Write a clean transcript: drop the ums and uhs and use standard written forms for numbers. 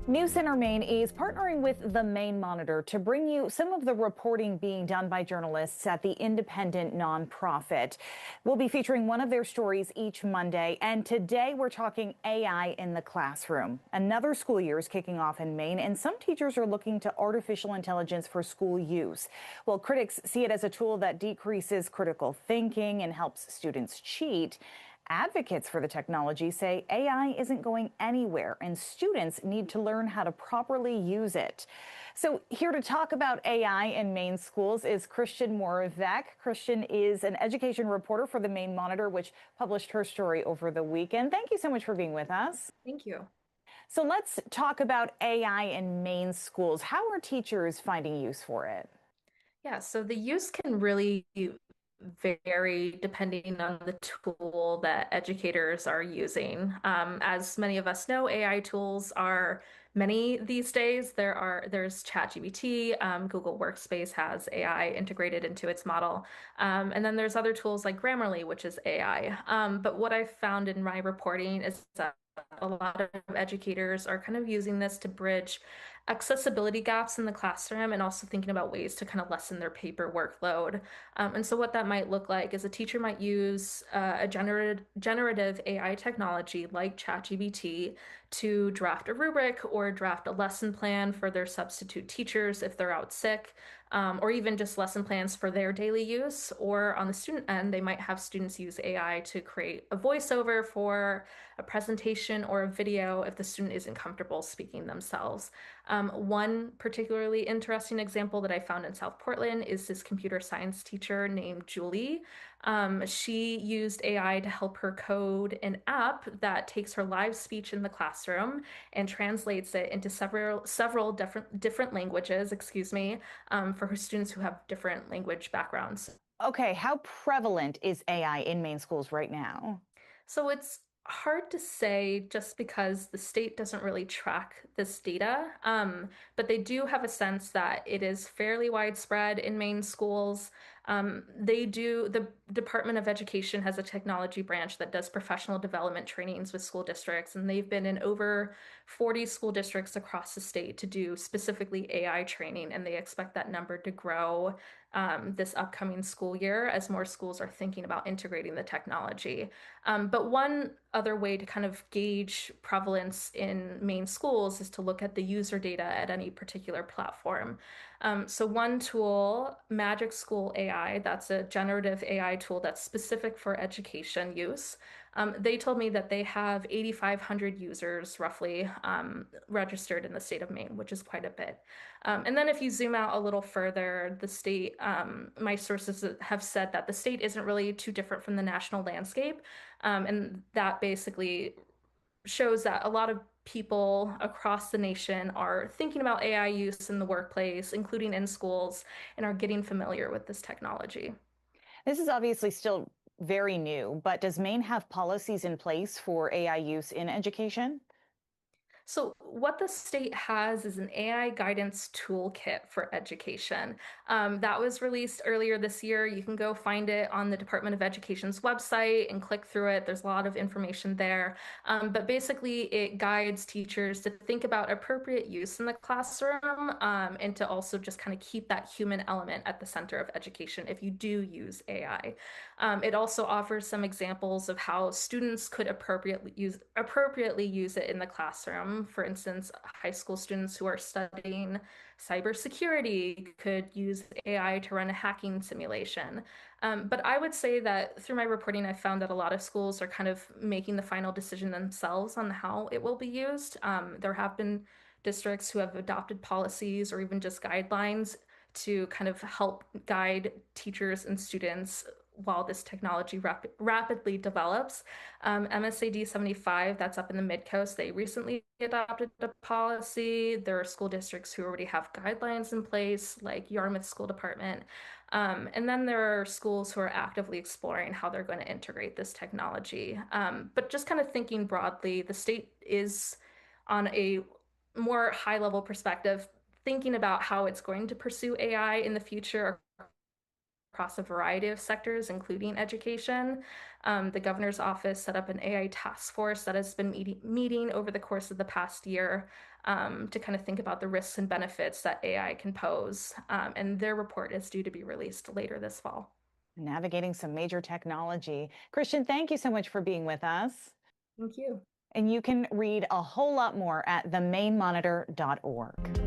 News Center Maine is partnering with the-maine-monitor to bring you some of the reporting being done by journalists at the independent nonprofit. We'll be featuring one of their stories each Monday, and today we're talking AI in the classroom. Another school year is kicking off in Maine, and some teachers are looking to artificial intelligence for school use. Well, critics see it as a tool that decreases critical thinking and helps students cheat. Advocates for the technology say AI isn't going anywhere and students need to learn how to properly use it. So here to talk about AI in Maine schools is Christian Moravec. Christian is an education reporter for the-maine-monitor, which published her story over the weekend. Thank you so much for being with us. Thank you. So let's talk about AI in Maine schools. How are teachers finding use for it? Yeah, so the use can really vary depending on the tool that educators are using. As many of us know, AI tools are many these days. There's ChatGPT, Google Workspace has AI integrated into its model. And then there's other tools like Grammarly, which is AI. But what I've found in my reporting is that a lot of educators are kind of using this to bridge accessibility gaps in the classroom and also thinking about ways to kind of lessen their paper workload. And so what that might look like is a teacher might use a generative AI technology like ChatGPT to draft a rubric or draft a lesson plan for their substitute teachers if they're out sick, or even just lesson plans for their daily use. Or on the student end, they might have students use AI to create a voiceover for a presentation or a video if the student isn't comfortable speaking themselves. One particularly interesting example that I found in South Portland is this computer science teacher named Julie. She used AI to help her code an app that takes her live speech in the classroom and translates it into several different languages, excuse me, for her students who have different language backgrounds. Okay, how prevalent is AI in Maine schools right now? So it's hard to say just because the state doesn't really track this data, but they do have a sense that it is fairly widespread in Maine schools. The Department of Education has a technology branch that does professional development trainings with school districts, and they've been in over 40 school districts across the state to do specifically AI training, and they expect that number to grow this upcoming school year as more schools are thinking about integrating the technology. But one other way to kind of gauge prevalence in Maine schools is to look at the user data at any particular platform. So one tool, Magic School AI, that's a generative AI tool that's specific for education use. They told me that they have 8,500 users roughly registered in the state of Maine, which is quite a bit. And then if you zoom out a little further, the state, my sources have said that the state isn't really too different from the national landscape. And that basically shows that a lot of people across the nation are thinking about AI use in the workplace, including in schools, and are getting familiar with this technology. This is obviously still very new, but does Maine have policies in place for AI use in education? So, what the state has is an AI guidance toolkit for education. That was released earlier this year. You can go find it on the Department of Education's website and click through it. There's a lot of information there. But basically, it guides teachers to think about appropriate use in the classroom, and to also just kind of keep that human element at the center of education if you do use AI. It also offers some examples of how students could appropriately use it in the classroom. For instance, high school students who are studying cybersecurity could use AI to run a hacking simulation. But I would say that through my reporting, I found that a lot of schools are kind of making the final decision themselves on how it will be used. There have been districts who have adopted policies or even just guidelines to kind of help guide teachers and students while this technology rapidly develops. MSAD 75, that's up in the Mid-Coast, they recently adopted a policy. There are school districts who already have guidelines in place, like Yarmouth School Department. And then there are schools who are actively exploring how they're going to integrate this technology. But just kind of thinking broadly, the state is on a more high level perspective, thinking about how it's going to pursue AI in the future across a variety of sectors, including education. The governor's office set up an AI task force that has been meeting over the course of the past year to kind of think about the risks and benefits that AI can pose. And their report is due to be released later this fall. Navigating some major technology. Christian, thank you so much for being with us. Thank you. And you can read a whole lot more at the-maine-monitor.org.